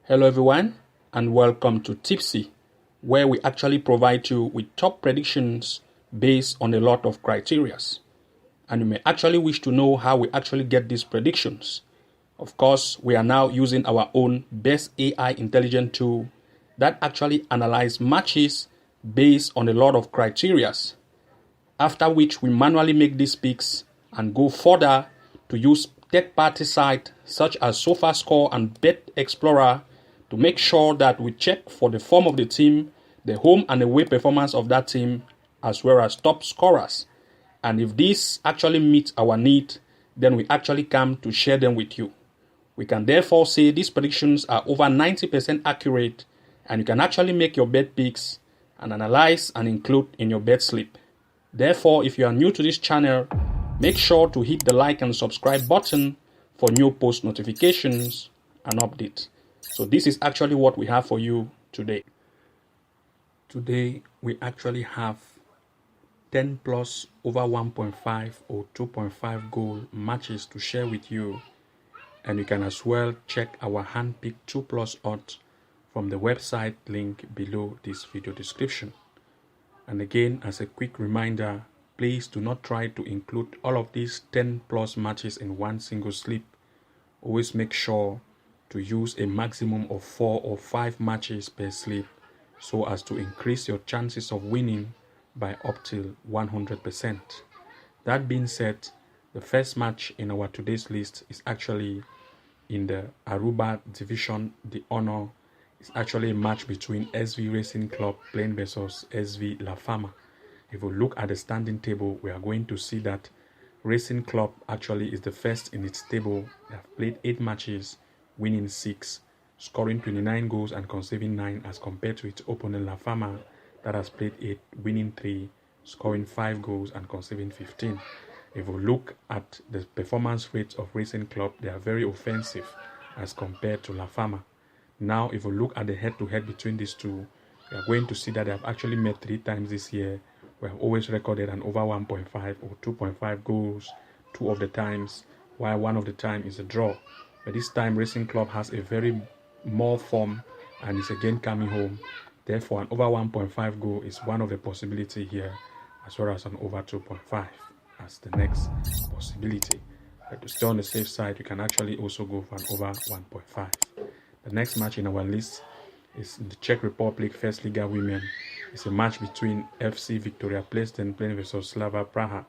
Hello everyone and welcome to Tipsy, where we actually provide you with top predictions based on a lot of criterias. And you may actually wish to know how we actually get these predictions. Of course, we are now using our own best AI intelligent tool that actually analyzes matches based on a lot of criterias. After which we manually make these picks and go further to use third-party sites such as SofaScore and Bet Explorer to make sure that we check for the form of the team, the home and away performance of that team, as well as top scorers. And if this actually meets our need, then we actually come to share them with you. We can therefore say these predictions are over 90% accurate, and you can actually make your bet picks and analyze and include in your bet slip. Therefore, if you are new to this channel, make sure to hit the like and subscribe button for new post notifications and updates. So this is actually what we have for you today. Today, we actually have 10 plus over 1.5 or 2.5 goal matches to share with you. And you can as well check our hand-picked 2 plus odds from the website link below this video description. And again, as a quick reminder, please do not try to include all of these 10 plus matches in one single slip. Always make sure to use a maximum of 4 or 5 matches per slip so as to increase your chances of winning by up till 100%. That being said, the first match in our today's list is actually in the Aruba Division d'Honneur. It's actually a match between SV Racing Club playing versus SV La Fama. If we look at the standing table, we are going to see that Racing Club actually is the first in its table. They have played 8 matches, winning 6, scoring 29 goals and conceding 9 as compared to its opponent La Fama that has played 8, winning 3, scoring 5 goals and conceding 15. If we look at the performance rates of Racing Club, they are very offensive as compared to La Fama. Now, if we look at the head-to-head between these two, we are going to see that they have actually met 3 times this year. We have always recorded an over 1.5 or 2.5 goals 2 of the times, while 1 of the time is a draw. But this time, Racing Club has a very more form and is again coming home. Therefore, an over 1.5 goal is one of the possibility here, as well as an over 2.5 as the next possibility. But to stay on the safe side, you can actually also go for an over 1.5. The next match in our list is in the Czech Republic First Liga Women. It's a match between FC Victoria Plzeň playing versus Slava Praha.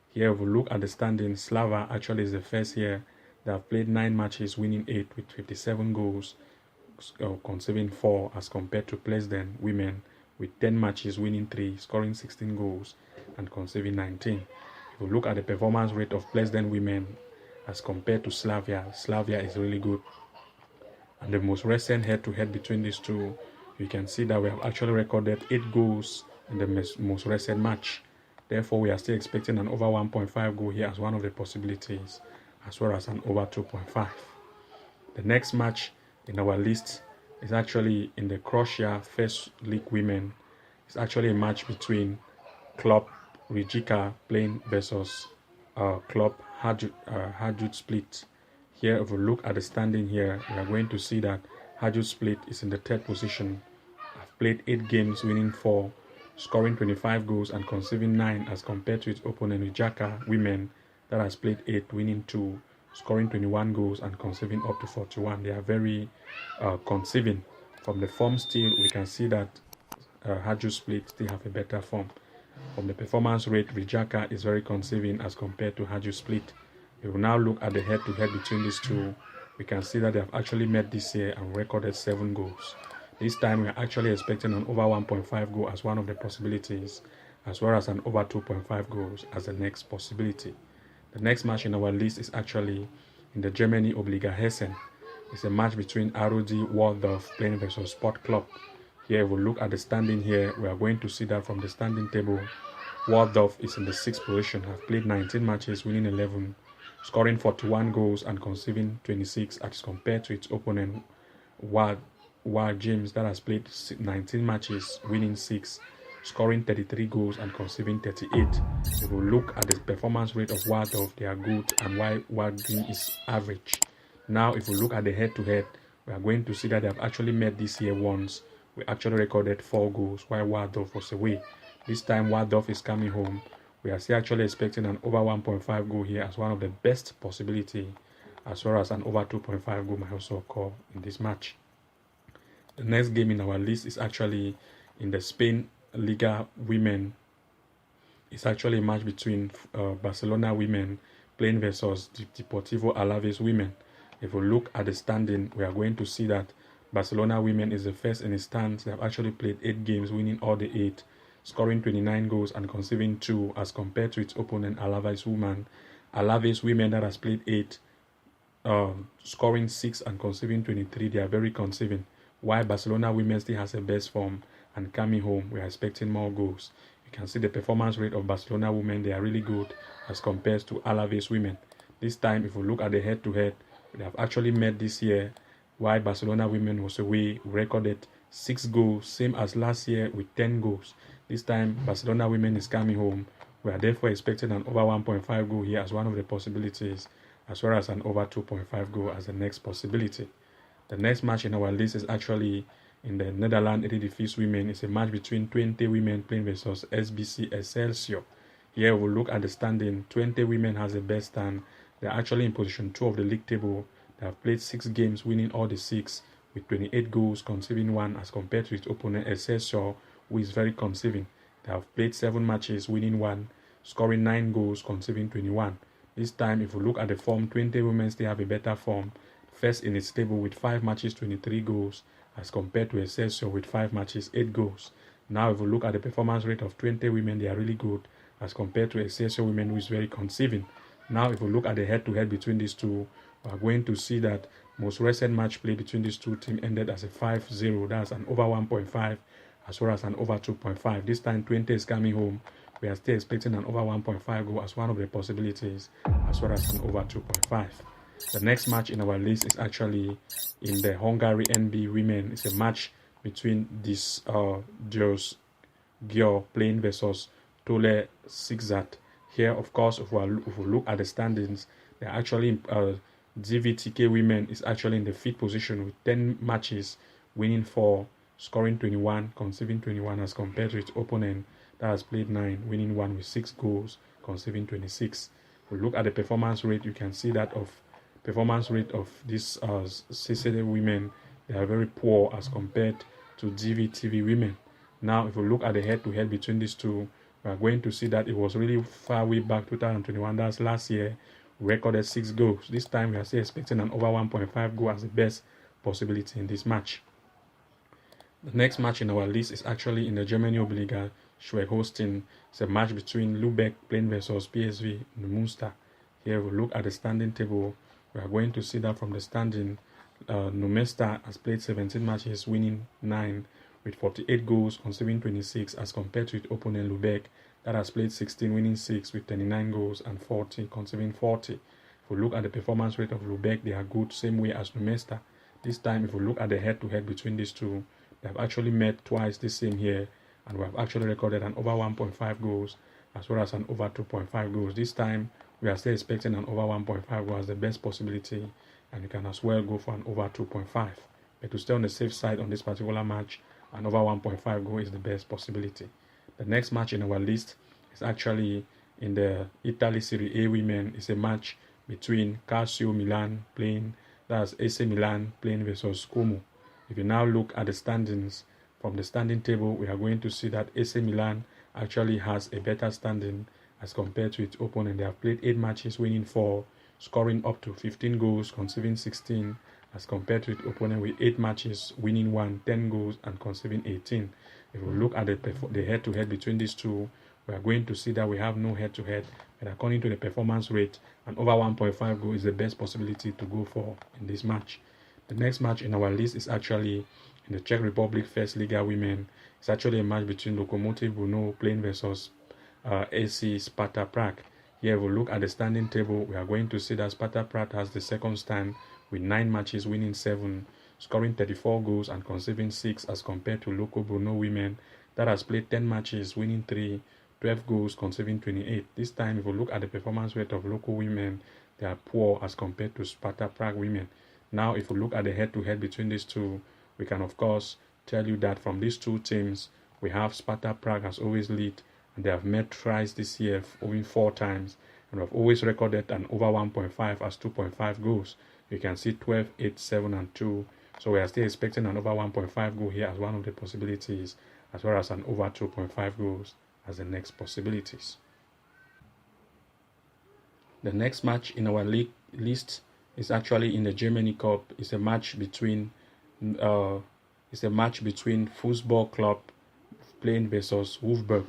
Here, if we look at the standings, Slava actually is the first here. They have played 9 matches, winning 8 with 57 goals, conceding 4 as compared to Plzeň Women with 10 matches, winning 3, scoring 16 goals and conceding 19. If we look at the performance rate of Plzeň Women as compared to Slavia is really good. And the most recent head-to-head between these two, you can see that we have actually recorded 8 goals in the most recent match. Therefore, we are still expecting an over 1.5 goal here as one of the possibilities, as well as an over 2.5. The next match in our list is actually in the Croatia First League Women. It's actually a match between Club Rijeka playing versus Club Hajduk Split. Here, if we look at the standing here, we are going to see that Hajduk Split is in the 3rd position. I've played 8 games, winning 4, scoring 25 goals and conceding 9 as compared to its opponent Rijeka Women that has played 8, winning 2, scoring 21 goals and conceding up to 41. They are very conceding. From the form still, we can see that Hajduk Split still have a better form. From the performance rate, Rijeka is very conceding as compared to Hajduk Split. If we now look at the head-to-head between these two, we can see that they have actually met this year and recorded 7 goals. This time, we are actually expecting an over 1.5 goal as one of the possibilities, as well as an over 2.5 goals as the next possibility. The next match in our list is actually in the Germany Oberliga Hessen. It's a match between ROD Waldorf playing versus Sport Club. Here, if we look at the standing here, we are going to see that from the standing table, Waldorf is in the 6th position, have played 19 matches, winning 11, scoring 41 goals and conceding 26 as compared to its opponent Wad James that has played 19 matches, winning 6, scoring 33 goals and conceding 38. If we look at the performance rate of Waldorf, they are good, and while Wad Green is average. Now, if we look at the head-to-head, we are going to see that they have actually met this year once. We actually recorded 4 goals while Waldorf was away. This time Waldorf is coming home. We are still actually expecting an over 1.5 goal here as one of the best possibility, as well as an over 2.5 goal might also occur in this match. The next game in our list is actually in the Spain Liga Women. It's actually a match between Barcelona women playing versus Deportivo Alaves women. If we look at the standing, we are going to see that Barcelona women is the first in the stands. They have actually played 8 games, winning all the 8, scoring 29 goals and conceding 2 as compared to its opponent Alaves women. Alaves women that has played 8, scoring 6 and conceding 23. They are very conceding. While Barcelona women still has the best form and coming home, we are expecting more goals. You can see the performance rate of Barcelona women. They are really good as compared to Alaves women. This time, if we look at the head-to-head, they have actually met this year. While Barcelona women was away, we recorded 6 goals, same as last year with 10 goals. This time, Barcelona women is coming home. We are therefore expecting an over 1.5 goal here as one of the possibilities, as well as an over 2.5 goal as the next possibility. The next match in our list is actually in the Netherlands Eredivisie women. It's a match between 20 women playing versus SBC Excelsior. Here we'll look at the standing. 20 women has the best stand. They're actually in position 2 of the league table. They have played 6 games, winning all the 6 with 28 goals, conceding 1 as compared to its opponent Excelsior, who is very conceding. They have played 7 matches, winning 1, scoring 9 goals, conceding 21. This time, if we look at the form, 20 women still have a better form. First in its table with 5 matches, 23 goals, as compared to Excelsior with 5 matches, 8 goals. Now, if we look at the performance rate of 20 women, they are really good as compared to Excelsior women, who is very conceding. Now, if we look at the head-to-head between these two, we are going to see that most recent match play between these two teams ended as a 5-0. That's an over 1.5 as well as an over 2.5. This time, 20 is coming home. We are still expecting an over 1.5 goal as one of the possibilities, as well as an over 2.5. The next match in our list is actually in the Hungary NB women. It's a match between this Dios Győr playing versus Tole Sziget. Here, of course, if we look at the standings, they're actually DVTK women is actually in the 5th position with 10 matches, winning 4, scoring 21, conceding 21 as compared to its opponent that has played 9, winning 1 with 6 goals, conceding 26. If we look at the performance rate, you can see that of performance rate of these CCD women, they are very poor as compared to DVTV women. Now, if we look at the head-to-head between these two, we are going to see that it was really far way back 2021. That's last year. We recorded 6 goals. This time, we are still expecting an over 1.5 goal as the best possibility in this match. The next match in our list is actually in the Germany Oberliga Schleswig-Holstein. It's a match between Lübeck playing versus PSV Neumünster. Here we look at the standing table. We are going to see that from the standing, Neumünster has played 17 matches, winning 9 with 48 goals, conceding 26 as compared to its opponent Lübeck that has played 16, winning 6 with 29 goals and 40, conceding 40. If we look at the performance rate of Lübeck, they are good, same way as Neumünster. This time, if we look at the head-to-head between these two, they have actually met twice this same year, and we have actually recorded an over 1.5 goals as well as an over 2.5 goals. This time, we are still expecting an over 1.5 goal as the best possibility, and you can as well go for an over 2.5. But to stay on the safe side on this particular match, an over 1.5 goal is the best possibility. The next match in our list is actually in the Italy Serie A women. It's a match between Calcio Milan playing, that's AC Milan playing versus Como. If you now look at the standings from the standing table, we are going to see that AC Milan actually has a better standing as compared to its opponent. They have played 8 matches, winning 4, scoring up to 15 goals, conceding 16, as compared to its opponent with 8 matches, winning 1, 10 goals, and conceding 18. If we look at the head-to-head between these two, we are going to see that we have no head-to-head, but according to the performance rate, an over 1.5 goal is the best possibility to go for in this match. The next match in our list is actually in the Czech Republic First Liga women. It's actually a match between Lokomotiv Brno playing versus AC Sparta Prague. Here we look at the standing table. We are going to see that Sparta Prague has the second stand with 9 matches, winning 7, scoring 34 goals and conceding 6 as compared to Loko Brno women that has played 10 matches, winning 3, 12 goals, conceding 28. This time, if we look at the performance rate of local women, they are poor as compared to Sparta Prague women. Now, if we look at the head-to-head between these two, we can of course tell you that from these two teams, we have Sparta Prague has always lead, and they have met thrice this year, only 4 times, and have always recorded an over 1.5 as 2.5 goals. You can see 12, 8, 7, and 2. So we are still expecting an over 1.5 goal here as one of the possibilities, as well as an over 2.5 goals as the next possibilities. The next match in our league list is actually in the Germany Cup. It's a match between Football Club playing versus Wolfsburg.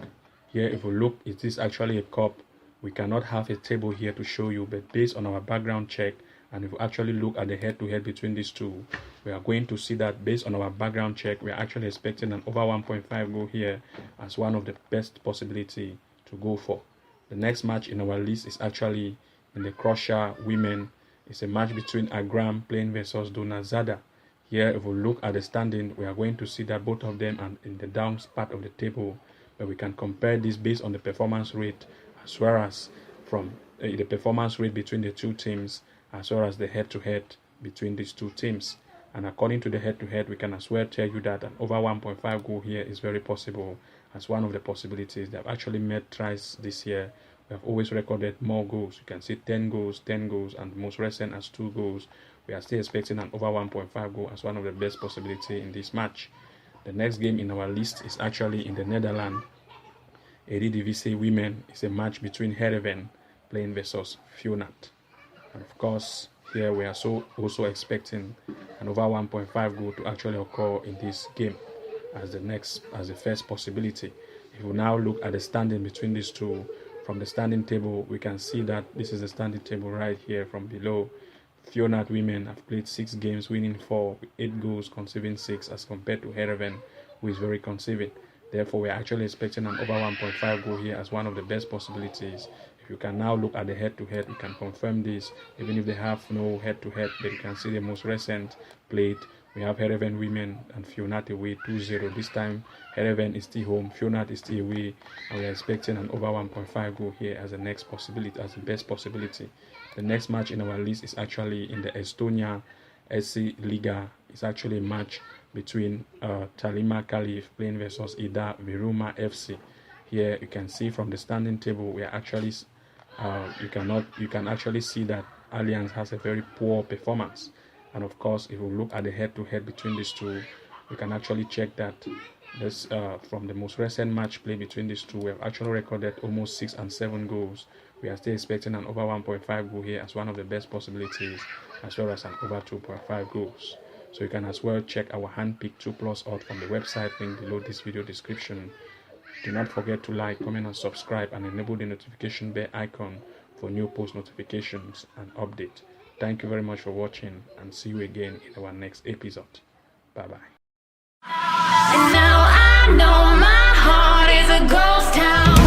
Here, if we look, it is actually a cup. We cannot have a table here to show you, but based on our background check, and if we actually look at the head-to-head between these two, we are going to see that based on our background check, we are actually expecting an over 1.5 goal here as one of the best possibility to go for. The next match in our list is actually in the Croatia women. It's a match between Agram playing versus Donazada. Here, if we look at the standing, we are going to see that both of them are in the down part of the table, but we can compare this based on the performance rate as well as from the performance rate between the two teams, as well as the head-to-head between these two teams. And according to the head-to-head, we can as well tell you that an over 1.5 goal here is very possible as one of the possibilities. They have actually met thrice this year. We have always recorded more goals. You can see 10 goals, and the most recent as 2 goals. We are still expecting an over 1.5 goal as one of the best possibility in this match. The next game in our list is actually in the Netherlands. Eredivisie women is a match between Heerenveen playing versus Feyenoord. And of course, here we are also expecting an over 1.5 goal to actually occur in this game as the first possibility. If we now look at the standing between these two, from the standing table, we can see that this is the standing table right here from below. Feyenoord women have played 6 games, winning 4, with 8 goals, conceding 6, as compared to Heerenveen, who is very conceding. Therefore, we are actually expecting an over 1.5 goal here as one of the best possibilities. If you can now look at the head-to-head, we can confirm this, even if they have no head-to-head, but you can see the most recent played. We have Heerenveen women and Feyenoord away 2-0. This time, Heerenveen is still home, Feyenoord is still away, and we are expecting an over 1.5 goal here as the next possibility, as the best possibility. The next match in our list is actually in the Estonia SC Liga. It's actually a match between Tallinna Kalev playing versus Ida Viruma FC. Here you can see from the standing table, we are actually you can actually see that Alliance has a very poor performance. And of course, if we look at the head-to-head between these two, we can actually check that this from the most recent match play between these two, we have actually recorded almost 6 and 7 goals. We are still expecting an over 1.5 goal here as one of the best possibilities, as well as an over 2.5 goals. So you can as well check our handpicked 2+ odds from the website link below this video description. Do not forget to like, comment, and subscribe, and enable the notification bell icon for new post notifications and update. Thank you very much for watching, and see you again in our next episode. Bye bye. And now I know my heart is a ghost town.